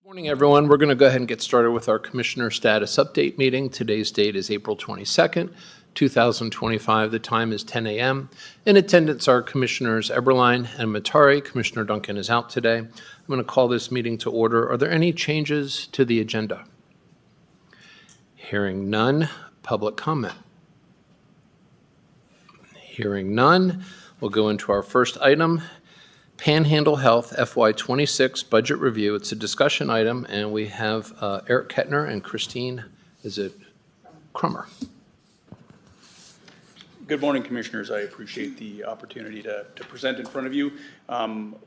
Morning, everyone. We're going to go ahead and get started with our Commissioner Status Update meeting. Today's date is April 22nd, 2025. The time is 10 a.m. In attendance are Commissioners Eberline and Matari. Commissioner Duncan is out today. I'm going to call this meeting to order. Are there any changes to the agenda? Hearing none. Public comment. Hearing none. We'll go into our first item. Panhandle Health FY26 budget review. It's a discussion item, and we have Eric Kettner and Christine, is it Crummer? Good morning, Commissioners. I appreciate the opportunity to present in front of you.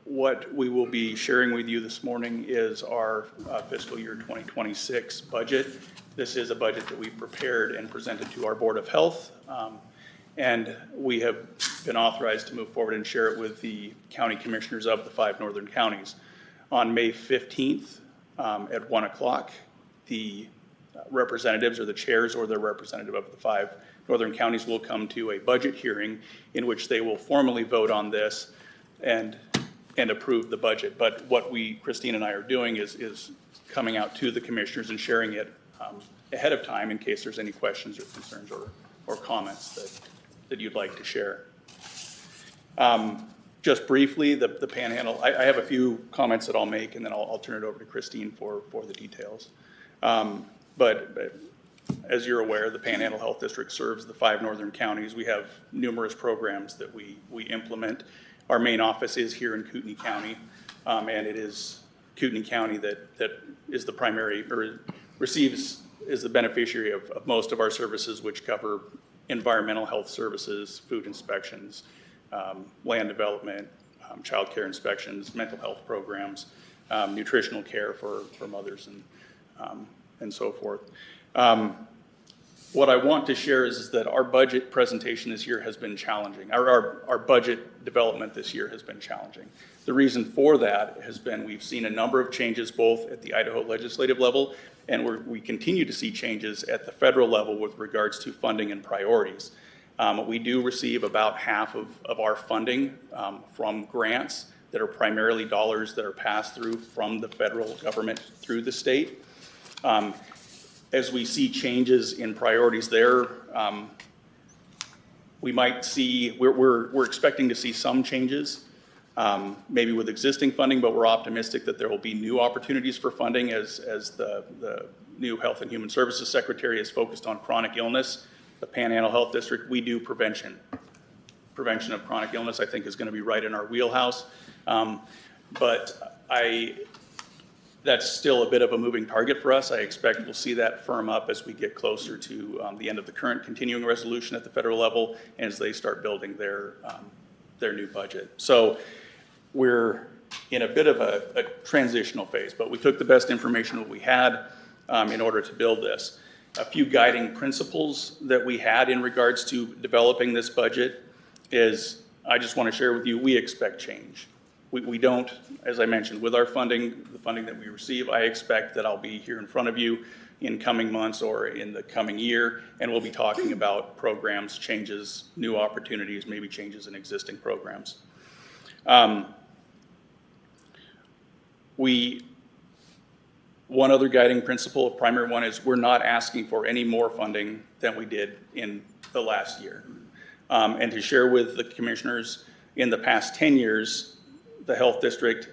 What we will be sharing with you this morning is our fiscal year 2026 budget. This is a budget that we prepared and presented to our Board of Health. And we have been authorized to move forward and share it with the county commissioners of the 5 northern counties. On May 15th at 1 o'clock, the representatives or the chairs or the representative of the 5 northern counties will come to a budget hearing in which they will formally vote on this and approve the budget. But what Christine and I are doing is coming out to the commissioners and sharing it ahead of time in case there's any questions or concerns or comments that you'd like to share. Just briefly, the Panhandle, I have a few comments that I'll make, and then I'll turn it over to Christine for the details. But as you're aware, the Panhandle Health District serves the 5 northern counties. We have numerous programs that we implement. Our main office is here in Kootenai County, and it is Kootenai County that is the primary, or is the beneficiary of most of our services, which cover environmental health services, food inspections, land development, child care inspections, mental health programs, nutritional care for mothers and so forth. What I want to share is that our budget presentation this year has been challenging. Our budget development this year has been challenging. The reason for that has been we've seen a number of changes both at the Idaho legislative level, and we continue to see changes at the federal level with regards to funding and priorities. We do receive about half of our funding from grants that are primarily dollars that are passed through from the federal government through the state. As we see changes in priorities there, we might see, we're expecting to see some changes, maybe with existing funding, but we're optimistic that there will be new opportunities for funding as the new Health and Human Services Secretary is focused on chronic illness. The Panhandle Health District, we do prevention. Prevention of chronic illness, I think, is going to be right in our wheelhouse. But that's still a bit of a moving target for us. I expect we'll see that firm up as we get closer to the end of the current continuing resolution at the federal level and as they start building their new budget. So we're in a bit of a transitional phase, but we took the best information that we had in order to build this. A few guiding principles that we had in regards to developing this budget is, I just want to share with you, we expect change. We don't, as I mentioned, with our funding, the funding that we receive, I expect that I'll be here in front of you in coming months or in the coming year, and we'll be talking about programs, changes, new opportunities, maybe changes in existing programs. One other guiding principle, a primary one, is we're not asking for any more funding than we did in the last year. And to share with the commissioners, in the past 10 years, the health district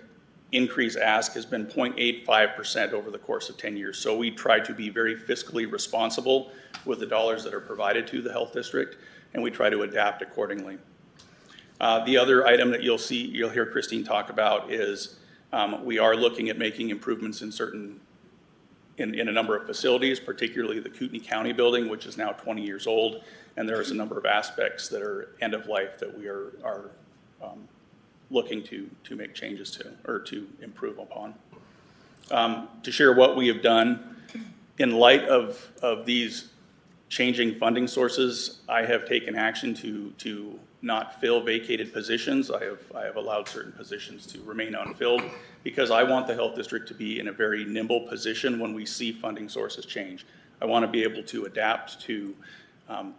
increase ask has been 0.85% over the course of 10 years. So we try to be very fiscally responsible with the dollars that are provided to the health district, and we try to adapt accordingly. The other item that you'll hear Christine talk about is we are looking at making improvements in a number of facilities, particularly the Kootenai County building, which is now 20 years old, and there is a number of aspects that are end of life that we are looking to make changes to or to improve upon. To share what we have done in light of these changing funding sources, I have taken action to not fill vacated positions. I have allowed certain positions to remain unfilled because I want the health district to be in a very nimble position when we see funding sources change. I want to be able to adapt to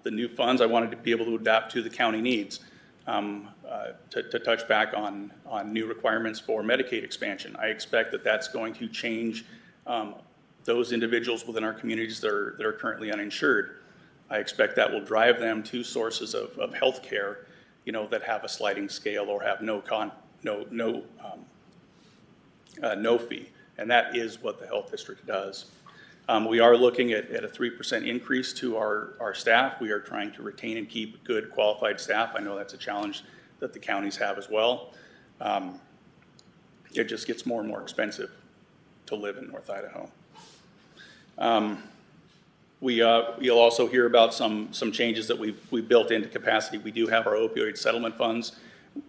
the new funds. I wanted to be able to adapt to the county needs. to touch back on new requirements for Medicaid expansion. I expect that that's going to change those individuals within our communities that are currently uninsured. I expect that will drive them to sources of health care, that have a sliding scale or have no fee, and that is what the health district does. We are looking at a 3% increase to our staff. We are trying to retain and keep good qualified staff. I know that's a challenge that the counties have as well. It just gets more and more expensive to live in North Idaho. You'll also hear about some changes that we've built into capacity. We do have our opioid settlement funds.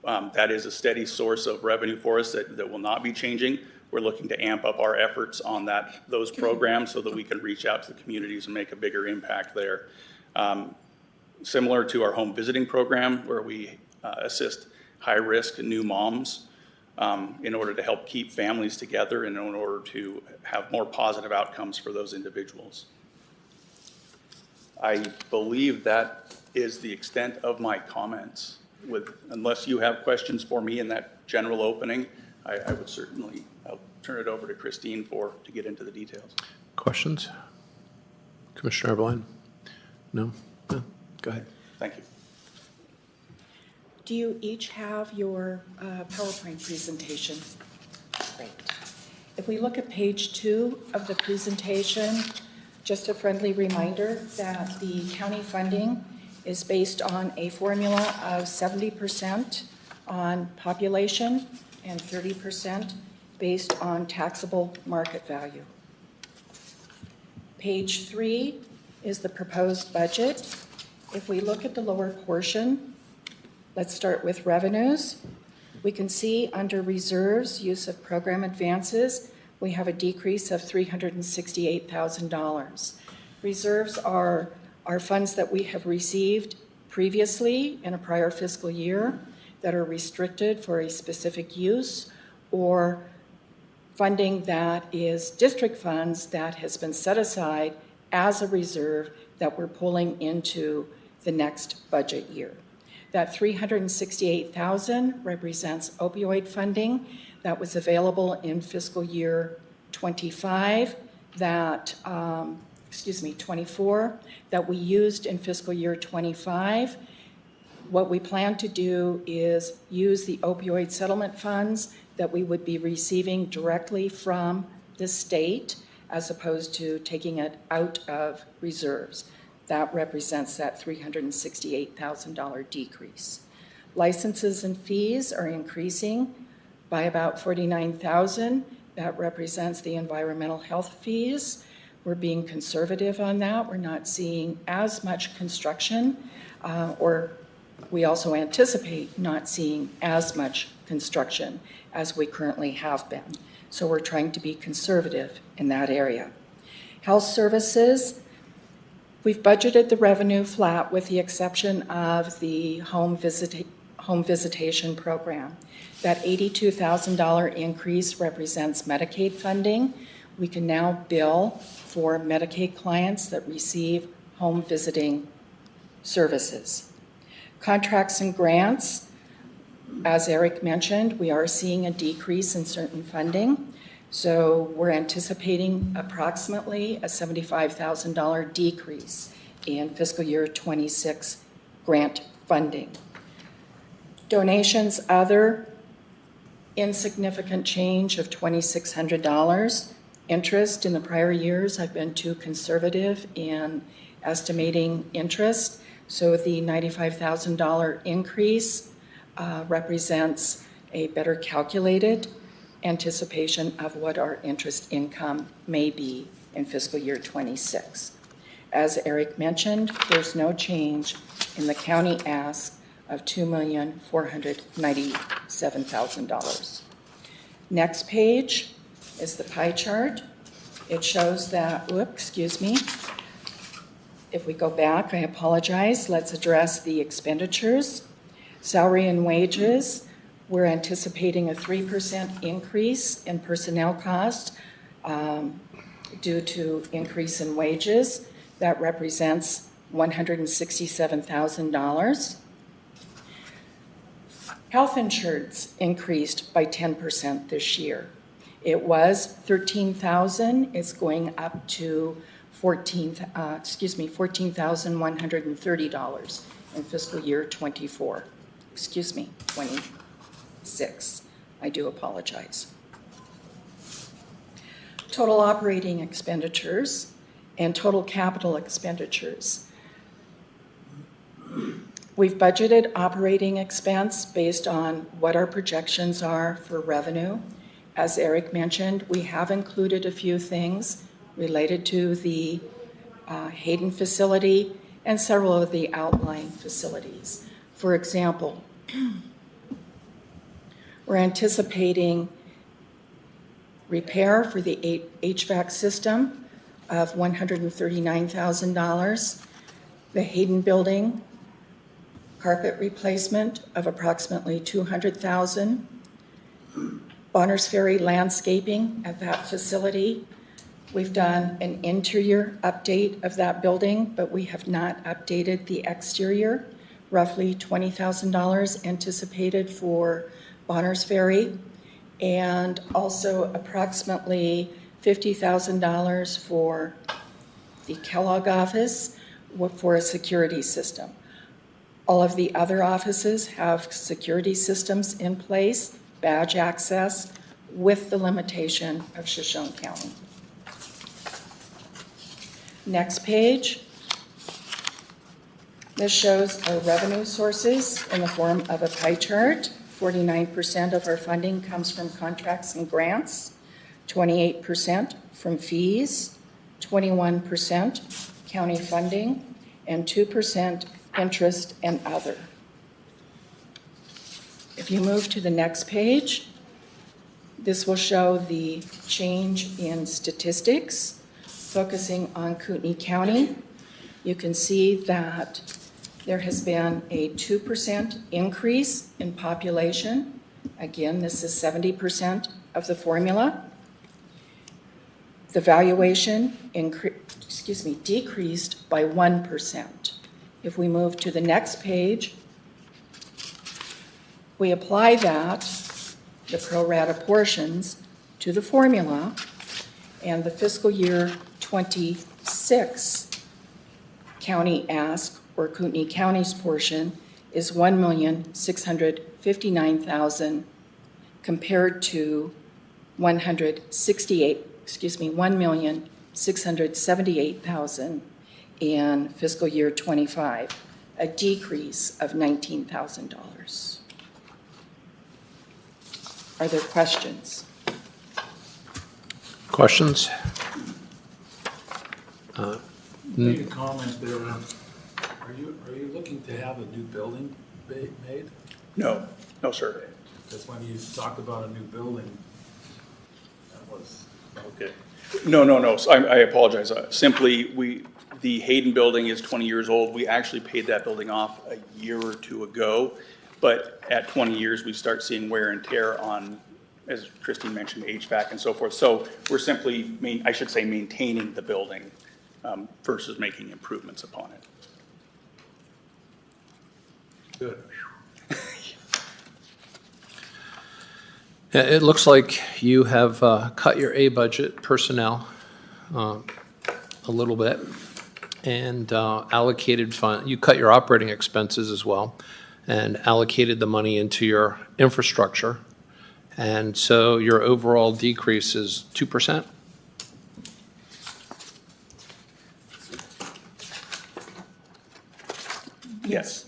That is a steady source of revenue for us that will not be changing. We're looking to amp up our efforts on those programs so that we can reach out to the communities and make a bigger impact there. Similar to our home visiting program, where we assist high-risk new moms in order to help keep families together and in order to have more positive outcomes for those individuals. I believe that is the extent of my comments. Unless you have questions for me in that general opening, I would certainly, I'll turn it over to Christine to get into the details. Questions? Commissioner Eberlein? No? No? Go ahead. Thank you. Do you each have your PowerPoint presentation? Great. If we look at page 2 of the presentation, just a friendly reminder that the county funding is based on a formula of 70% on population and 30% based on taxable market value. Page 3 is the proposed budget. If we look at the lower portion, let's start with revenues. We can see under reserves, use of program advances, we have a decrease of $368,000. Reserves are funds that we have received previously in a prior fiscal year that are restricted for a specific use, or funding that is district funds that has been set aside as a reserve that we're pulling into the next budget year. That $368,000 represents opioid funding that was available in fiscal year 24, that we used in fiscal year 25. What we plan to do is use the opioid settlement funds that we would be receiving directly from the state as opposed to taking it out of reserves. That represents that $368,000 decrease. Licenses and fees are increasing by about $49,000. That represents the environmental health fees. We're being conservative on that. We're not seeing as much construction, or we also anticipate not seeing as much construction as we currently have been. So we're trying to be conservative in that area. Health services, we've budgeted the revenue flat with the exception of the home visitation program. That $82,000 increase represents Medicaid funding. We can now bill for Medicaid clients that receive home visiting services. Contracts and grants, as Eric mentioned, we are seeing a decrease in certain funding. So we're anticipating approximately a $75,000 decrease in fiscal year 26 grant funding. Donations, other, insignificant change of $2,600. Interest in the prior years, I've been too conservative in estimating interest. So the $95,000 increase represents a better calculated anticipation of what our interest income may be in fiscal year 26. As Eric mentioned, there's no change in the county ask of $2,497,000. Next page is the pie chart. It shows that, if we go back, I apologize. Let's address the expenditures. Salary and wages, we're anticipating a 3% increase in personnel costs due to increase in wages. That represents $167,000. Health insurance increased by 10% this year. It was $13,000. It's going up to $14,130 in fiscal year 26. I do apologize. Total operating expenditures and total capital expenditures. We've budgeted operating expense based on what our projections are for revenue. As Eric mentioned, we have included a few things related to the Hayden facility and several of the outlying facilities. For example, we're anticipating repair for the HVAC system of $139,000. The Hayden building, carpet replacement of approximately $200,000. Bonners Ferry landscaping at that facility. We've done an interior update of that building, but we have not updated the exterior. Roughly $20,000 anticipated for Bonners Ferry, and also approximately $50,000 for the Kellogg office for a security system. All of the other offices have security systems in place, badge access, with the limitation of Shoshone County. Next page. This shows our revenue sources in the form of a pie chart. 49% of our funding comes from contracts and grants, 28% from fees, 21% county funding, and 2% interest and other. If you move to the next page, this will show the change in statistics, focusing on Kootenai County. You can see that there has been a 2% increase in population. Again, this is 70% of the formula. The valuation decreased by 1%. If we move to the next page, we apply that, the pro rata portions, to the formula, and the fiscal year 26 county ask, or Kootenai County's portion, is $1,659,000 compared to $1,678,000 in fiscal year 25, a decrease of $19,000. Are there questions? Questions? Made a comment there. Are you looking to have a new building made? No, no, sir. Because when you talked about a new building, that was okay. No. So I apologize. Simply, the Hayden building is 20 years old. We actually paid that building off a year or two ago, but at 20 years, we start seeing wear and tear on, as Christine mentioned, HVAC and so forth. So we're simply, maintaining the building versus making improvements upon it. Good. Yeah, it looks like you have cut your A budget personnel a little bit and allocated fund. You cut your operating expenses as well and allocated the money into your infrastructure. And so your overall decrease is 2%? Yes.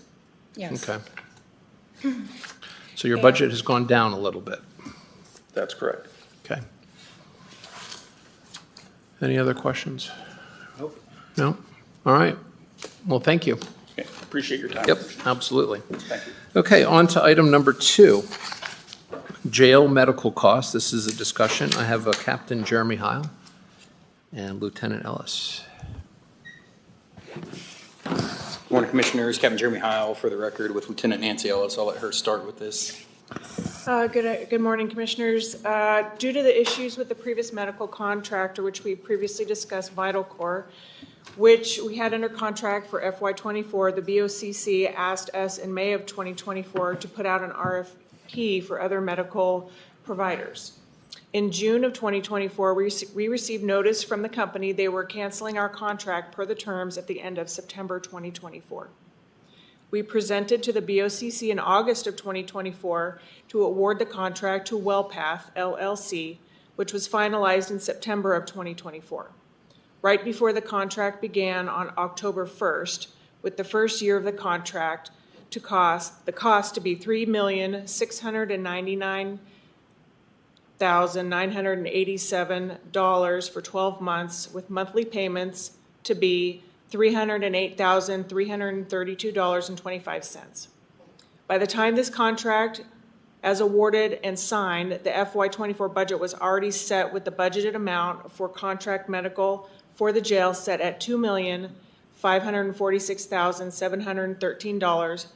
Yes. Okay. So your budget has gone down a little bit. That's correct. Okay. Any other questions? Nope. No? All right. Well, thank you. Okay. Appreciate your time. Yep, absolutely. Thank you. Okay, on to item number 2, jail medical costs. This is a discussion. I have Captain Jeremy Heil and Lieutenant Ellis. Good morning, Commissioners. Captain Jeremy Heil, for the record, with Lieutenant Nancy Ellis. I'll let her start with this. Good morning, Commissioners. Due to the issues with the previous medical contractor, which we previously discussed, VitalCore, which we had under contract for FY24. The BOCC asked us in May of 2024 to put out an RFP for other medical providers. In June of 2024, we received notice from the company they were canceling our contract per the terms at the end of September 2024. We presented to the BOCC in August of 2024 to award the contract to WellPath, LLC, which was finalized in September of 2024. Right before the contract began on October 1st, with the first year of the contract the cost to be $3,699,987 for 12 months, with monthly payments to be $308,332.25. By the time this contract, as awarded and signed, the FY24 budget was already set with the budgeted amount for contract medical for the jail set at $2,546,713,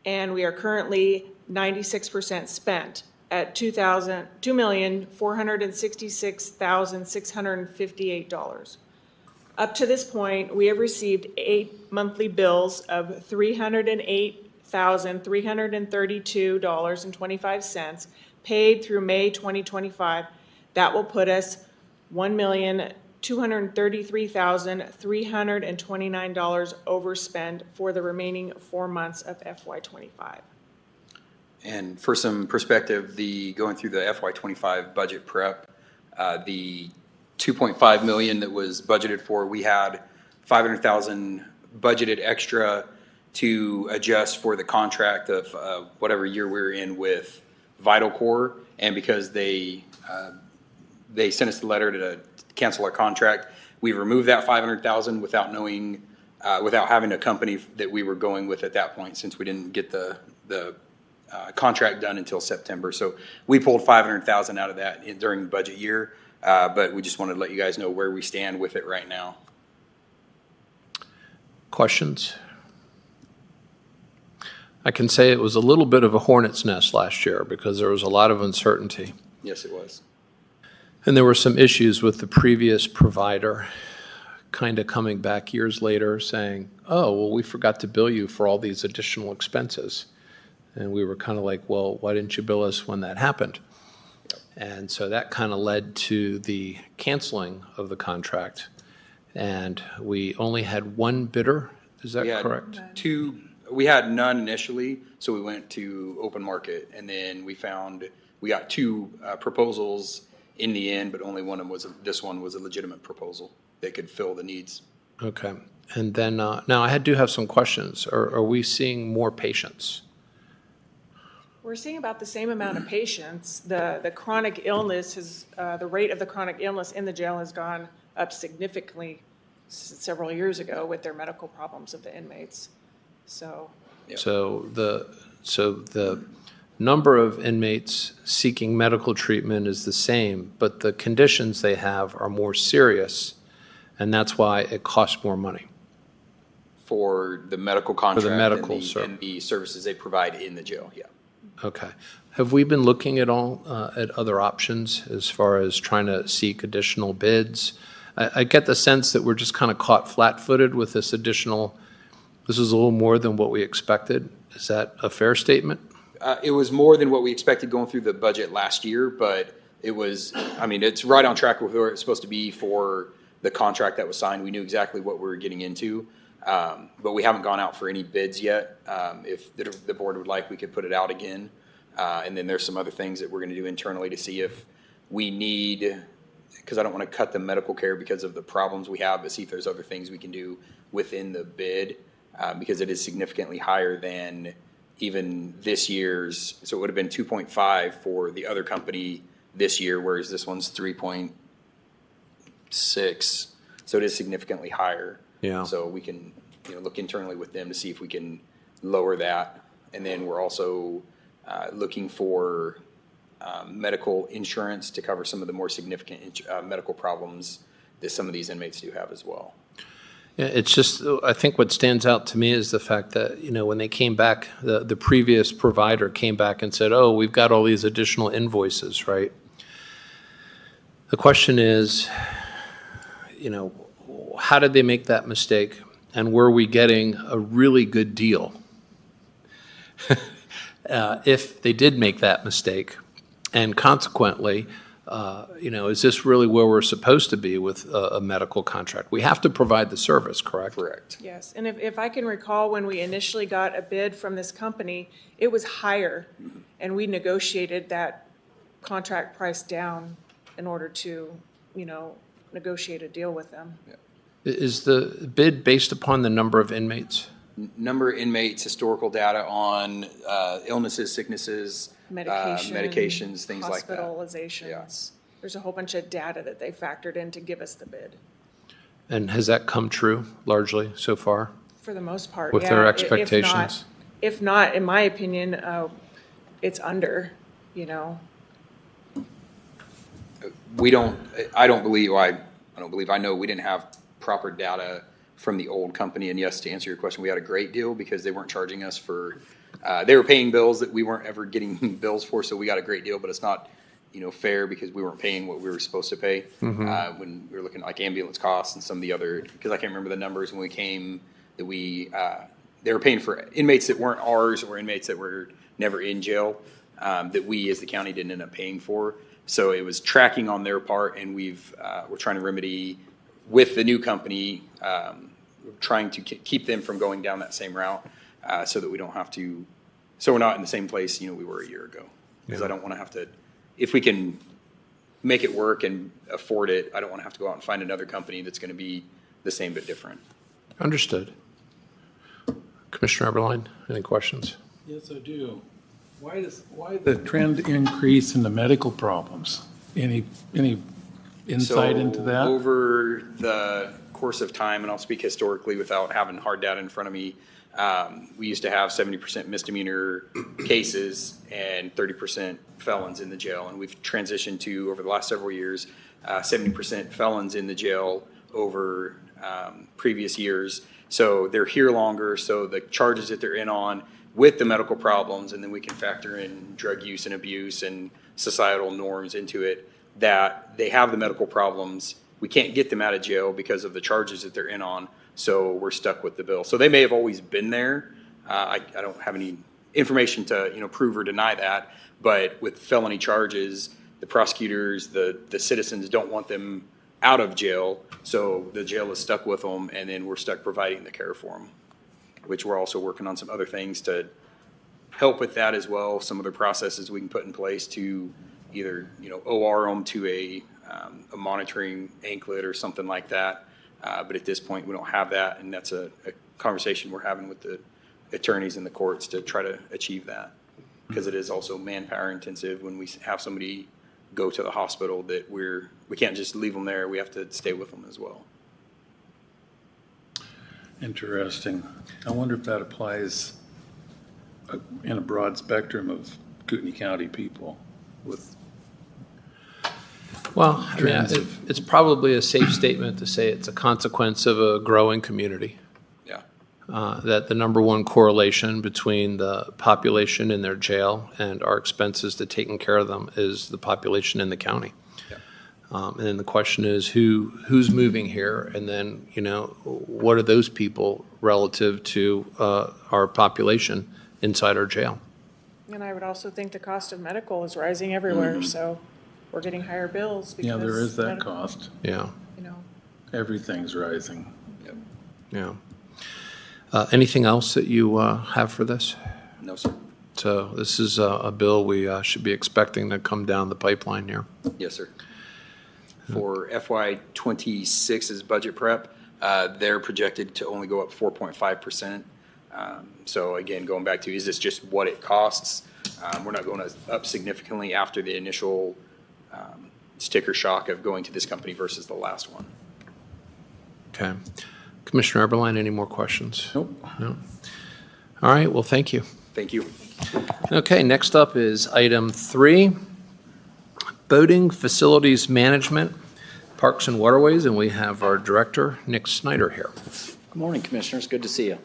and we are currently 96% spent at $2,466,658. Up to this point, we have received 8 monthly bills of $308,332.25 paid through May 2025. That will put us $1,233,329 overspend for the remaining 4 months of FY25. And for some perspective, going through the FY25 budget prep, the $2.5 million that was budgeted for, we had $500,000 budgeted extra to adjust for the contract of whatever year we're in with Vital Core, and because they sent us the letter to cancel our contract, we removed that $500,000 without knowing, without having a company that we were going with at that point, since we didn't get the contract done until September. So we pulled $500,000 out of that during the budget year, but we just wanted to let you guys know where we stand with it right now. Questions? I can say it was a little bit of a hornet's nest last year because there was a lot of uncertainty. Yes, it was. And there were some issues with the previous provider kind of coming back years later saying, oh, well, we forgot to bill you for all these additional expenses. And we were kind of like, well, why didn't you bill us when that happened? And so that kind of led to the canceling of the contract. And we only had one bidder, is that correct? We had none initially, so we went to open market, and then we got 2 proposals in the end, but only one of them this one was a legitimate proposal that could fill the needs. Okay. And then now I do have some questions. Are we seeing more patients? We're seeing about the same amount of patients. The chronic illness the rate of the chronic illness in the jail has gone up significantly several years ago with their medical problems of the inmates. So, Yep. So the number of inmates seeking medical treatment is the same, but the conditions they have are more serious, and that's why it costs more money. For the medical contract and the services they provide in the jail, yeah. Okay. Have we been looking at all at other options as far as trying to seek additional bids? I get the sense that we're just kind of caught flat-footed with this additional. This is a little more than what we expected. Is that a fair statement? It was more than what we expected going through the budget last year, but it was, I mean, it's right on track with where it's supposed to be for the contract that was signed. We knew exactly what we were getting into, but we haven't gone out for any bids yet. If the board would like, we could put it out again. And then there's some other things that we're going to do internally to see if we need, because I don't want to cut the medical care because of the problems we have, but see if there's other things we can do within the bid, because it is significantly higher than even this year's. So it would have been 2.5 for the other company this year, whereas this one's 3.6. So it is significantly higher. Yeah. So we can, look internally with them to see if we can lower that. And then we're also looking for medical insurance to cover some of the more significant medical problems that some of these inmates do have as well. Yeah, it's just, I think what stands out to me is the fact that, when they came back, the previous provider came back and said, oh, we've got all these additional invoices, right? The question is, how did they make that mistake? And were we getting a really good deal? If they did make that mistake, and consequently, is this really where we're supposed to be with a medical contract? We have to provide the service, correct? Correct. Yes, and if I can recall, when we initially got a bid from this company, it was higher, and we negotiated that contract price down in order to, negotiate a deal with them. Is the bid based upon the number of inmates? Number of inmates, historical data on illnesses, sicknesses, medications, things like that. Hospitalizations. Yeah. There's a whole bunch of data that they factored in to give us the bid. And has that come true largely so far? For the most part, With yeah. their If expectations? If not, in my opinion, it's under, I don't believe I know we didn't have proper data from the old company. And yes, to answer your question, we had a great deal because they weren't charging us for, they were paying bills that we weren't ever getting bills for. So we got a great deal, but it's not, fair because we weren't paying what we were supposed to pay. When we were looking at like ambulance costs and some of the other, because I can't remember the numbers when we came, that they were paying for inmates that weren't ours or inmates that were never in jail, that we as the county didn't end up paying for. So it was tracking on their part, and we're trying to remedy with the new company, trying to keep them from going down that same route, so that we don't have to, so we're not in the same place, we were a year ago. Because I don't want to have to, if we can make it work and afford it, I don't want to have to go out and find another company that's going to be the same but different. Understood. Commissioner Eberline, any questions? Yes, I do. Why the trend increase in the medical problems? Any insight into that? Over the course of time, and I'll speak historically without having hard data in front of me, we used to have 70% misdemeanor cases and 30% felons in the jail. And we've transitioned to, over the last several years, 70% felons in the jail over previous years. So they're here longer, so the charges that they're in on with the medical problems, and then we can factor in drug use and abuse and societal norms into it, that they have the medical problems. We can't get them out of jail because of the charges that they're in on, so we're stuck with the bill. So they may have always been there. I don't have any information to prove or deny that, but with felony charges, the prosecutors, the citizens don't want them out of jail, so the jail is stuck with them, and then we're stuck providing the care for them, which we're also working on some other things to help with that as well. Some other processes we can put in place to either, OR them to a monitoring anklet or something like that. But at this point, we don't have that, and that's a conversation we're having with the attorneys in the courts to try to achieve that. Because it is also manpower intensive when we have somebody go to the hospital, that we can't just leave them there. We have to stay with them as well. Interesting. I wonder if that applies in a broad spectrum of Kootenai County people with. Well, it's probably a safe statement to say it's a consequence of a growing community. Yeah. That the number one correlation between the population in their jail and our expenses to taking care of them is the population in the county. Yeah. And then the question is who's moving here, and then what are those people relative to our population inside our jail? And I would also think the cost of medical is rising everywhere, so we're getting higher bills because. Yeah, there is that medical, cost. Yeah. Everything's rising. Yep. Yeah. Anything else that you have for this? No, sir. So this is a bill we should be expecting to come down the pipeline here. Yes, sir. For FY 26's budget prep, they're projected to only go up 4.5%. So again, going back to, is this just what it costs? We're not going up significantly after the initial sticker shock of going to this company versus the last one. Okay. Commissioner Eberline, any more questions? Nope. No? All right, well, thank you. Thank you. Okay, next up is item 3, boating facilities management, Parks and Waterways, and we have our director, Nick Snyder, here. Good morning, Commissioners. Good to see you.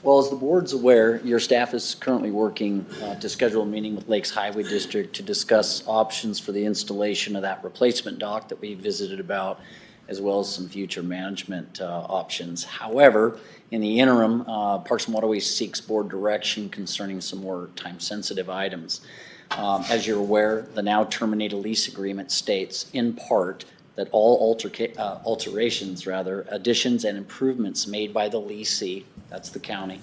Well, as the board's aware, your staff is currently working to schedule a meeting with Lakes Highway District to discuss options for the installation of that replacement dock that we visited about as well as some future management options. However, in the interim, Parks and Waterways seeks board direction concerning some more time-sensitive items. As you're aware, the now terminated lease agreement states, in part, that all alterations, additions and improvements made by the leasee, that's the county,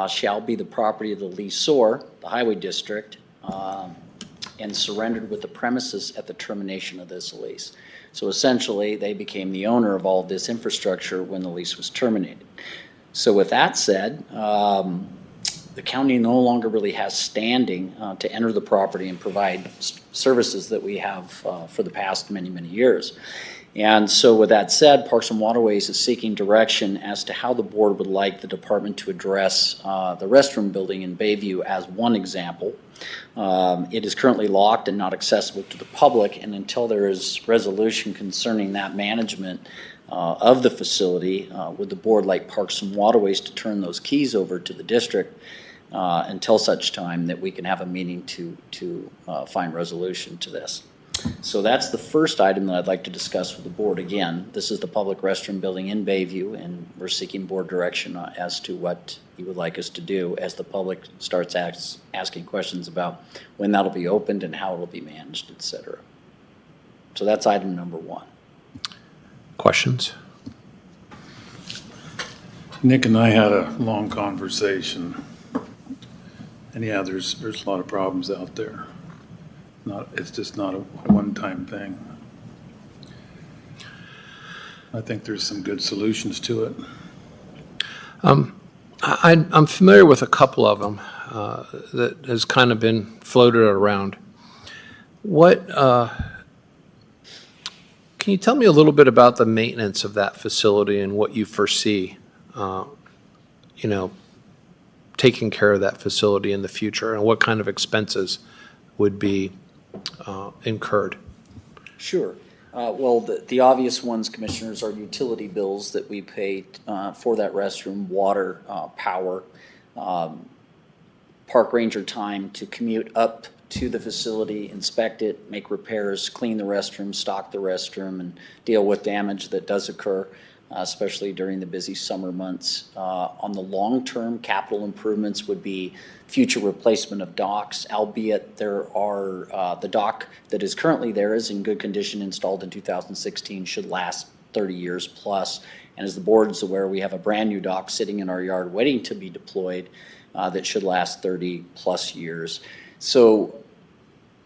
shall be the property of the leaseor, the highway district, and surrendered with the premises at the termination of this lease. So essentially, they became the owner of all of this infrastructure when the lease was terminated. So with that said, the county no longer really has standing to enter the property and provide services that we have for the past many, many years. And so with that said, Parks and Waterways is seeking direction as to how the board would like the department to address the restroom building in Bayview as one example. It is currently locked and not accessible to the public, and until there is resolution concerning that management of the facility, would the board like Parks and Waterways to turn those keys over to the district until such time that we can have a meeting to find resolution to this. So that's the first item that I'd like to discuss with the board. Again, this is the public restroom building in Bayview, and we're seeking board direction as to what you would like us to do as the public starts asking questions about when that'll be opened and how it'll be managed, et cetera. So that's item number one. Questions? Nick and I had a long conversation, and yeah, there's a lot of problems out there. It's just not a one-time thing. I think there's some good solutions to it. I'm familiar with a couple of them that has kind of been floated around. What can you tell me a little bit about the maintenance of that facility and what you foresee, taking care of that facility in the future, and what kind of expenses would be incurred? Sure. Well, the obvious ones, Commissioners, are utility bills that we pay for that restroom, water, power, park ranger time to commute up to the facility, inspect it, make repairs, clean the restroom, stock the restroom, and deal with damage that does occur, especially during the busy summer months. On the long-term, capital improvements would be future replacement of docks, albeit there are the dock that is currently there is in good condition, installed in 2016, should last 30 years plus. And as the board is aware, we have a brand new dock sitting in our yard waiting to be deployed that should last 30 plus years. So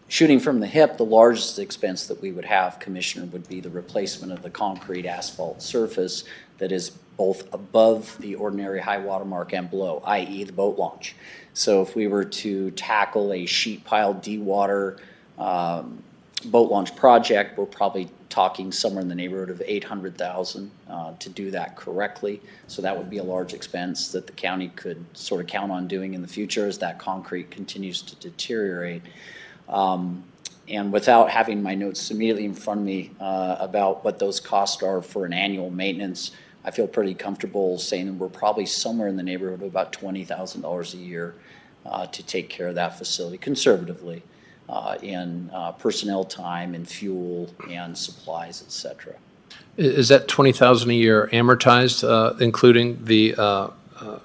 shooting from the hip, the largest expense that we would have, Commissioner, would be the replacement of the concrete asphalt surface that is both above the ordinary high water mark and below, i.e. the boat launch. So if we were to tackle a sheet pile de-water boat launch project, we're probably talking somewhere in the neighborhood of $800,000 to do that correctly. So that would be a large expense that the county could sort of count on doing in the future as that concrete continues to deteriorate. And without having my notes immediately in front of me about what those costs are for an annual maintenance, I feel pretty comfortable saying that we're probably somewhere in the neighborhood of about $20,000 a year to take care of that facility conservatively in personnel time and fuel and supplies, et cetera. Is that $20,000 a year amortized, including the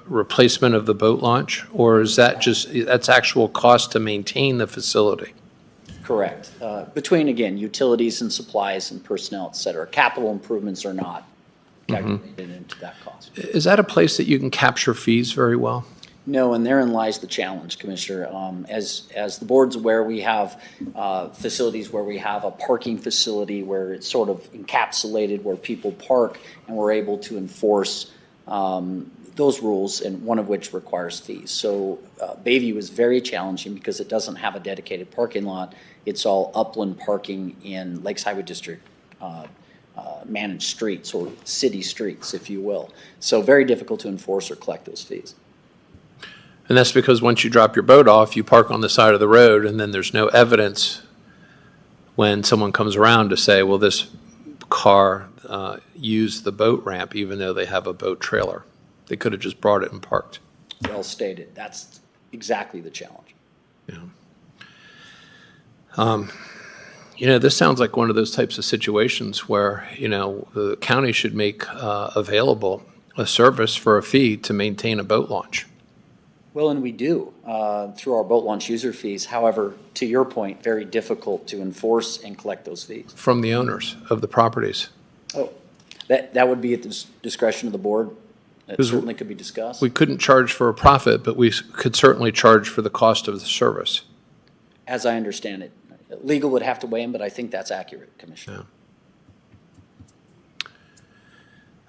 replacement of the boat launch, or is that that's actual cost to maintain the facility? Correct. Between, again, utilities and supplies and personnel, et cetera. Capital improvements are not calculated into that cost. Is that a place that you can capture fees very well? No, and therein lies the challenge, Commissioner. As the board's aware, we have facilities where we have a parking facility where it's sort of encapsulated where people park, and we're able to enforce those rules, and one of which requires fees. So Bayview is very challenging because it doesn't have a dedicated parking lot. It's all upland parking in Lakes Highway District managed streets, or city streets, if you will. So very difficult to enforce or collect those fees. And that's because once you drop your boat off, you park on the side of the road, and then there's no evidence when someone comes around to say, well, this car used the boat ramp even though they have a boat trailer. They could have just brought it and parked. Well stated. That's exactly the challenge. Yeah. This sounds like one of those types of situations where, the county should make available a service for a fee to maintain a boat launch. Well, and we do through our boat launch user fees. However, to your point, very difficult to enforce and collect those fees. From the owners of the properties. Oh, that would be at the discretion of the board. That certainly could be discussed. We couldn't charge for a profit, but we could certainly charge for the cost of the service. As I understand it. Legal would have to weigh in, but I think that's accurate, Commissioner.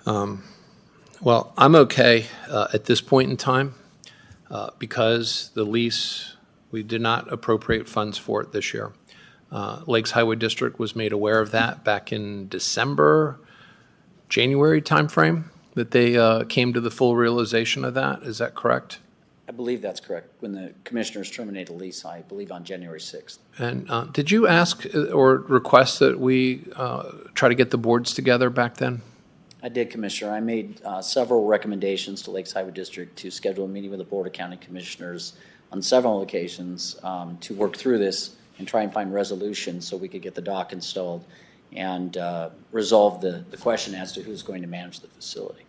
Yeah. Well, I'm okay at this point in time because the lease, we did not appropriate funds for it this year. Lakes Highway District was made aware of that back in December, January timeframe, that they came to the full realization of that. Is that correct? I believe that's correct. When the commissioners terminated the lease, I believe on January 6th. And did you ask or request that we try to get the boards together back then? I did, Commissioner. I made several recommendations to Lakes Highway District to schedule a meeting with the Board of County Commissioners on several occasions to work through this and try and find resolution so we could get the dock installed and resolve the question as to who's going to manage the facility.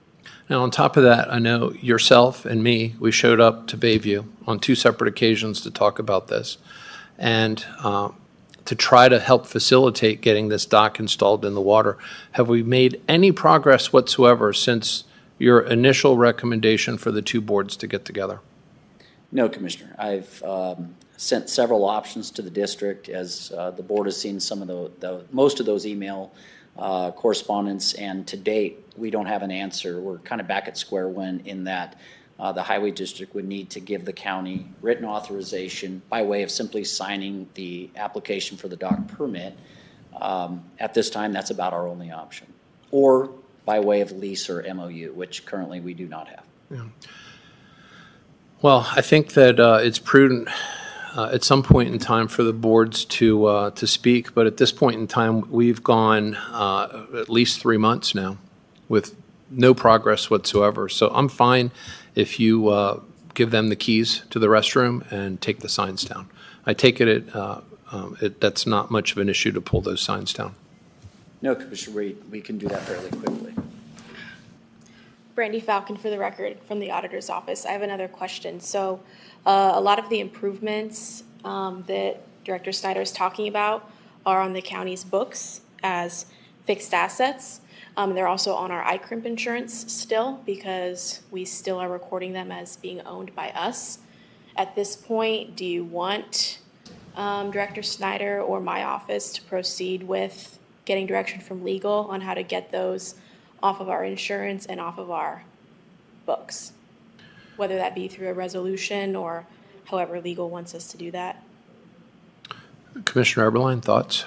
Now, on top of that, I know yourself and me, we showed up to Bayview on 2 separate occasions to talk about this and to try to help facilitate getting this dock installed in the water. Have we made any progress whatsoever since your initial recommendation for the 2 boards to get together? No, Commissioner. I've sent several options to the district as the board has seen some of most of those email correspondence, and to date, we don't have an answer. We're kind of back at square one in that the Highway District would need to give the county written authorization by way of simply signing the application for the dock permit. At this time, that's about our only option. Or by way of lease or MOU, which currently we do not have. Yeah. Well, I think that it's prudent at some point in time for the boards to speak, but at this point in time, we've gone at least 3 months now with no progress whatsoever. So I'm fine if you give them the keys to the restroom and take the signs down. I take it that's not much of an issue to pull those signs down. No, Commissioner, we can do that fairly quickly. Brandy Falcon for the record from the auditor's office. I have another question. So a lot of the improvements that Director Snyder is talking about are on the county's books as fixed assets. They're also on our ICRIMP insurance still because we still are recording them as being owned by us. At this point, do you want Director Snyder or my office to proceed with getting direction from legal on how to get those off of our insurance and off of our books, whether that be through a resolution or however legal wants us to do that? Commissioner Eberline, thoughts?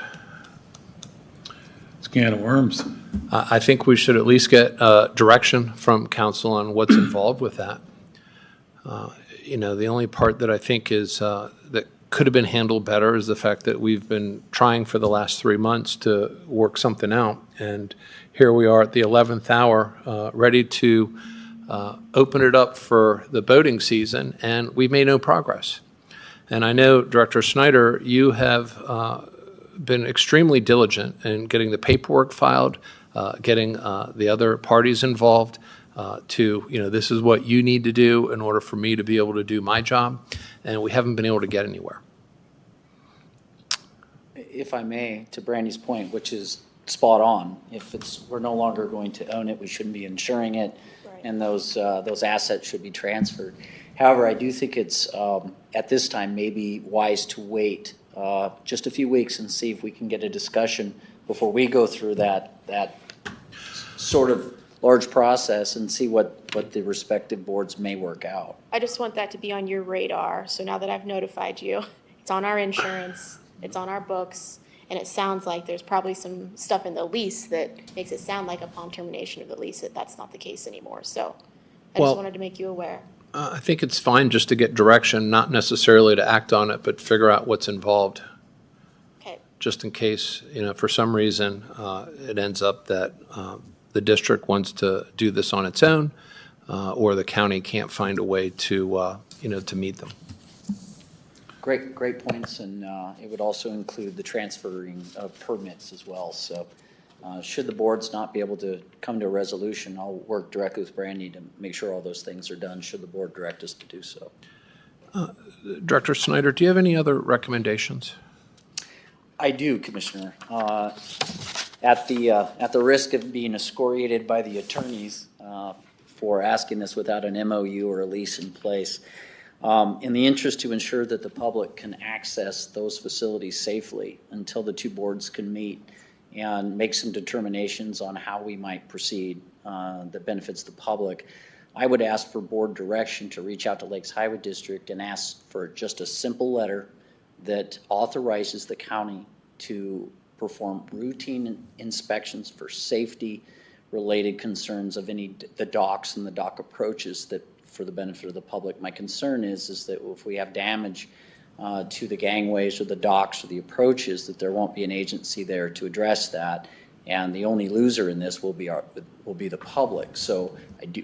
It's a can of worms. I think we should at least get direction from council on what's involved with that. The only part that I think is that could have been handled better is the fact that we've been trying for the last 3 months to work something out. And here we are at the 11th hour, ready to open it up for the boating season, and we've made no progress. And I know, Director Snyder, you have been extremely diligent in getting the paperwork filed, getting the other parties involved this is what you need to do in order for me to be able to do my job, and we haven't been able to get anywhere. If I may, to Brandy's point, which is spot on, if we're no longer going to own it, we shouldn't be insuring it, right, and those assets should be transferred. However, I do think it's at this time maybe wise to wait just a few weeks and see if we can get a discussion before we go through that sort of large process and see what the respective boards may work out. I just want that to be on your radar. So now that I've notified you, it's on our insurance, it's on our books, and it sounds like there's probably some stuff in the lease that makes it sound like upon termination of the lease that that's not the case anymore. So I just wanted to make you aware. I think it's fine just to get direction, not necessarily to act on it, but figure out what's involved. Okay. Just in case, for some reason, it ends up that the district wants to do this on its own, or the county can't find a way to, to meet them. Great points, and it would also include the transferring of permits as well. So should the boards not be able to come to a resolution, I'll work directly with Brandy to make sure all those things are done, should the board direct us to do so. Director Snyder, do you have any other recommendations? I do, Commissioner. At the risk of being excoriated by the attorneys for asking this without an MOU or a lease in place, in the interest to ensure that the public can access those facilities safely until the two boards can meet and make some determinations on how we might proceed that benefits the public, I would ask for board direction to reach out to Lakes Highway District and ask for just a simple letter that authorizes the county to perform routine inspections for safety related concerns of the docks and the dock approaches that for the benefit of the public. My concern is that if we have damage to the gangways or the docks or the approaches, that there won't be an agency there to address that, and the only loser in this will be the public. So I do,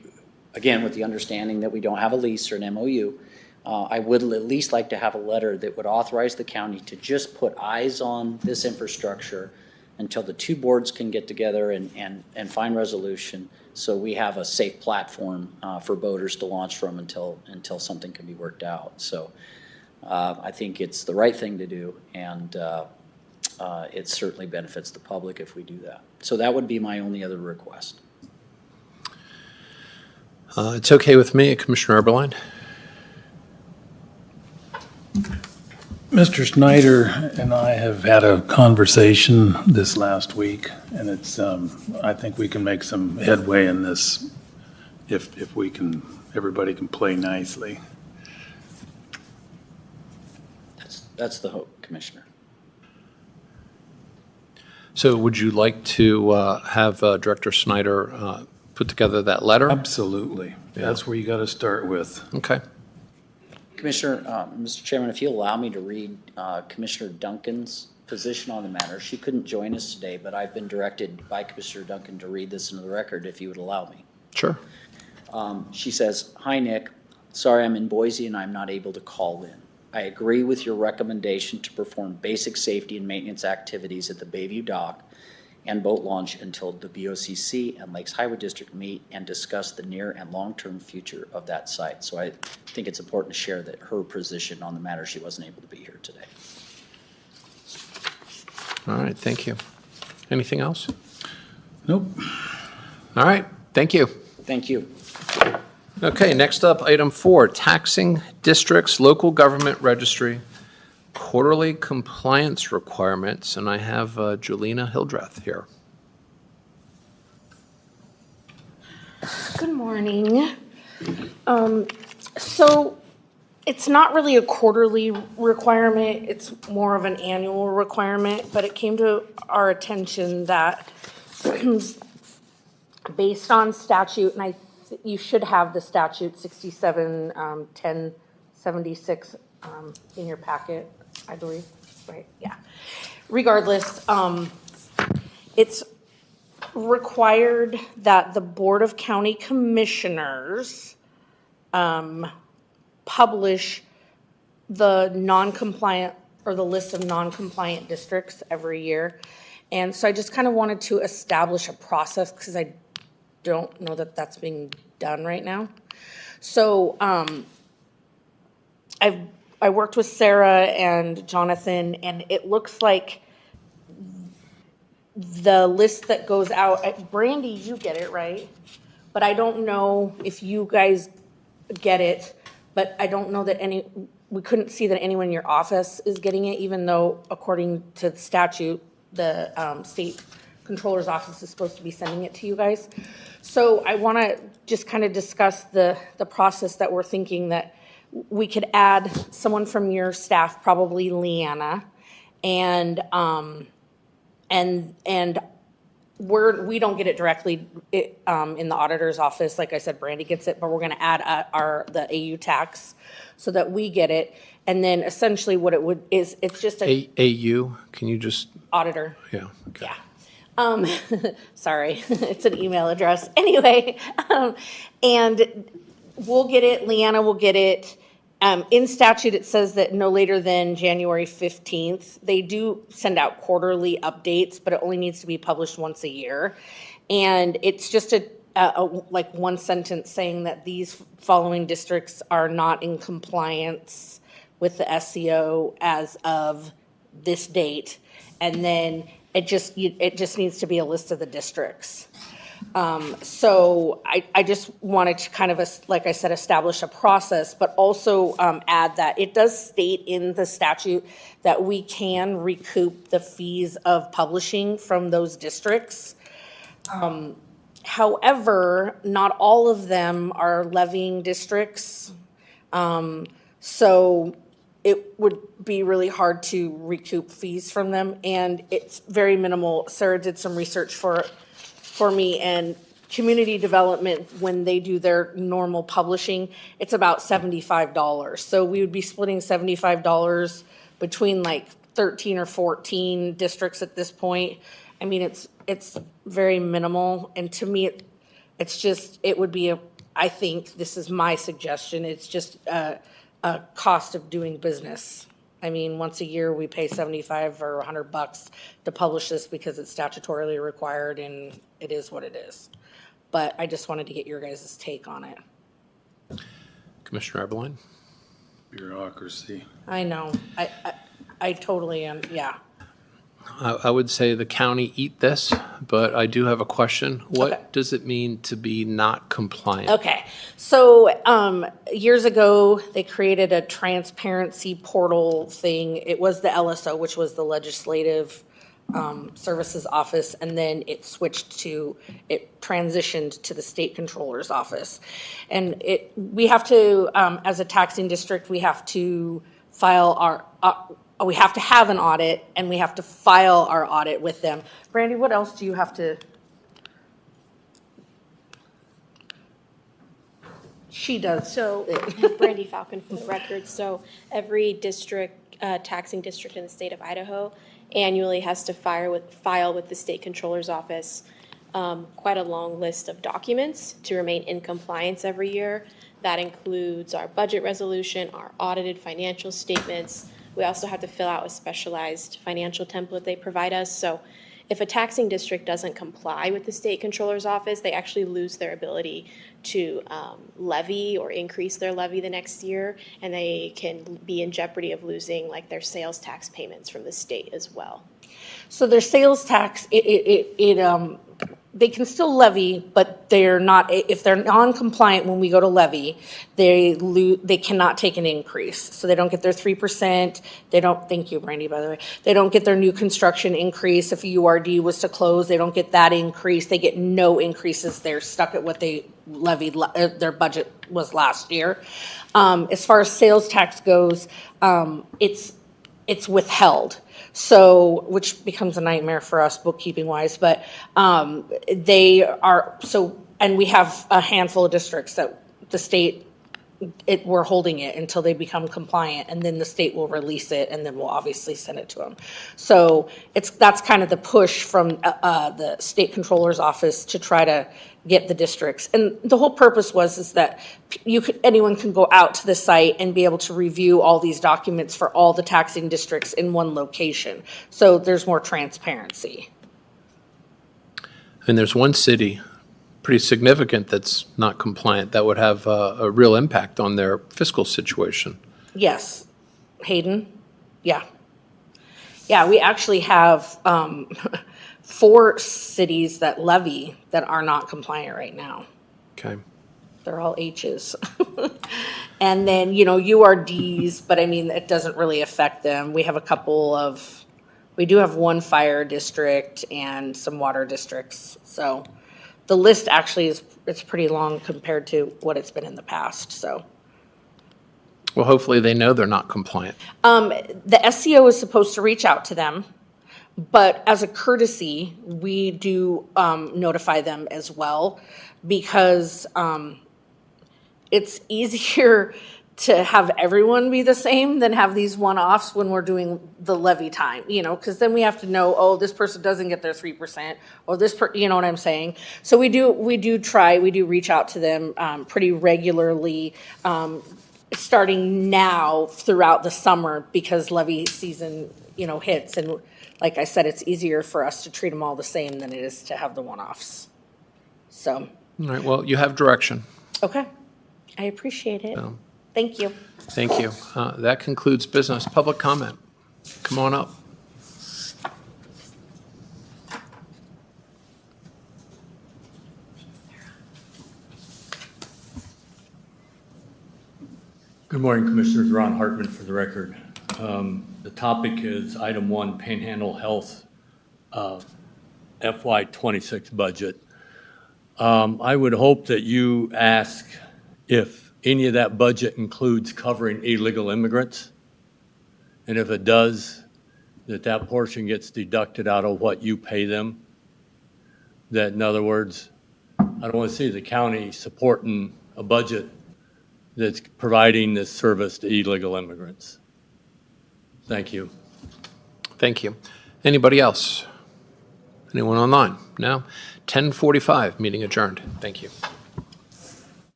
again, with the understanding that we don't have a lease or an MOU, I would at least like to have a letter that would authorize the county to just put eyes on this infrastructure until the two boards can get together and find resolution, so we have a safe platform for boaters to launch from until something can be worked out. So I think it's the right thing to do, and it certainly benefits the public if we do that. So that would be my only other request. It's okay with me, Commissioner Eberline. Mr. Snyder and I have had a conversation this last week, and it's, I think we can make some headway in this if everybody can play nicely. That's the hope, Commissioner. So would you like to have Director Snyder put together that letter? Absolutely. That's where you got to start with. Okay. Commissioner, Mr. Chairman, if you allow me to read Commissioner Duncan's position on the matter. She couldn't join us today, but I've been directed by Commissioner Duncan to read this into the record if you would allow me. Sure. She says, "Hi, Nick. Sorry I'm in Boise and I'm not able to call in. I agree with your recommendation to perform basic safety and maintenance activities at the Bayview Dock and boat launch until the BOCC and Lakes Highway District meet and discuss the near and long-term future of that site." So I think it's important to share that her position on the matter. She wasn't able to be here today. All right, thank you. Anything else? Nope. All right, thank you. Thank you. Okay, next up, item 4, taxing districts, local government registry, quarterly compliance requirements, and I have Julina Hildreth here. Good morning. So it's not really a quarterly requirement, it's more of an annual requirement, but it came to our attention that based on statute, and you should have the statute 67-1076 in your packet, I believe, right? Yeah. Regardless, it's required that the Board of County Commissioners publish the non-compliant or the list of non-compliant districts every year. And so I just kind of wanted to establish a process because I don't know that that's being done right now. So I worked with Sarah and Jonathan, and it looks like the list that goes out, Brandy, you get it, right? But I don't know if you guys get it, but I don't know that we couldn't see that anyone in your office is getting it, even though according to the statute, the state controller's office is supposed to be sending it to you guys. So I want to just kind of discuss the process that we're thinking that we could add someone from your staff, probably Leanna, and we don't get it directly in the auditor's office. Like I said, Brandy gets it, but we're going to add the AU tax so that we get it. And then essentially what it would is it's just AU, can you just? Auditor. Yeah. Okay. Yeah. Sorry, it's an email address. Anyway, and we'll get it, Leanna will get it, In statute, it says that no later than January 15th. They do send out quarterly updates, but it only needs to be published once a year. And it's just like one sentence saying that these following districts are not in compliance with the SCO as of this date. And then it just needs to be a list of the districts. So I just wanted to kind of, like I said, establish a process, but also add that it does state in the statute that we can recoup the fees of publishing from those districts. However, not all of them are levying districts. So it would be really hard to recoup fees from them, and it's very minimal. Sarah did some research for me, and community development, when they do their normal publishing, it's about $75. So we would be splitting $75 between like 13 or 14 districts at this point. I mean, it's very minimal, and to me, it would be I think, this is my suggestion, it's just a cost of doing business. I mean, once a year, we pay $75 or $100 to publish this because it's statutorily required, and it is what it is. But I just wanted to get your guys' take on it. Commissioner Eberline? Bureaucracy. I know, I totally am, yeah. I would say the county eat this, but I do have a question. What Okay. does it mean to be not compliant? Okay, so years ago, they created a transparency portal thing. It was the LSO, which was the Legislative Services Office, and then it transitioned to the State Controller's Office. And we have to, as a taxing district, we have to file we have to have an audit, and we have to file our audit with them. Brandy, what else do you have to? She does. So, Brandy Falcon for the record. So every district, taxing district in the state of Idaho annually has to file with the State Controller's Office quite a long list of documents to remain in compliance every year. That includes our budget resolution, our audited financial statements. We also have to fill out a specialized financial template they provide us. So if a taxing district doesn't comply with the State Controller's Office, they actually lose their ability to levy or increase their levy the next year, and they can be in jeopardy of losing like their sales tax payments from the state as well. So their sales tax, they can still levy, but they're not, if they're non-compliant when we go to levy, they cannot take an increase. So they don't get their 3%. Thank you, Brandy, by the way. They don't get their new construction increase. If a URD was to close, they don't get that increase. They get no increases. They're stuck at what they levied, their budget was last year. As far as sales tax goes, it's withheld. So, which becomes a nightmare for us bookkeeping wise, but they are, and we have a handful of districts that the state, we're holding it until they become compliant, and then the state will release it, and then we'll obviously send it to them. So that's kind of the push from the State Controller's Office to try to get the districts. And the whole purpose is that anyone can go out to the site and be able to review all these documents for all the taxing districts in one location. So there's more transparency. And there's one city, pretty significant, that's not compliant, that would have a real impact on their fiscal situation. Yes. Hayden? Yeah. Yeah, we actually have 4 cities that levy that are not compliant right now. Okay. They're all H's. And then, URDs, but I mean, it doesn't really affect them. We have we do have one fire district and some water districts. So the list actually it's pretty long compared to what it's been in the past, so. Well, hopefully they know they're not compliant. The SCO is supposed to reach out to them, but as a courtesy, we do notify them as well, because it's easier to have everyone be the same than have these one-offs when we're doing the levy time, because then we have to know, this person doesn't get their 3%, or you know what I'm saying? So we do reach out to them pretty regularly. starting now throughout the summer because levy season, hits. And like I said, it's easier for us to treat them all the same than it is to have the one-offs. So, All right, well, you have direction. okay, I appreciate it. Thank you. Thank you. That concludes business. Public comment. Come on up. Good morning, Commissioners. Ron Hartman for the record. The topic is item 1, Panhandle Health FY26 budget. I would hope that you ask if any of that budget includes covering illegal immigrants. And if it does, that portion gets deducted out of what you pay them. That, in other words, I don't want to see the county supporting a budget that's providing this service to illegal immigrants. Thank you. Thank you. Anybody else? Anyone online? No? 10:45, meeting adjourned. Thank you.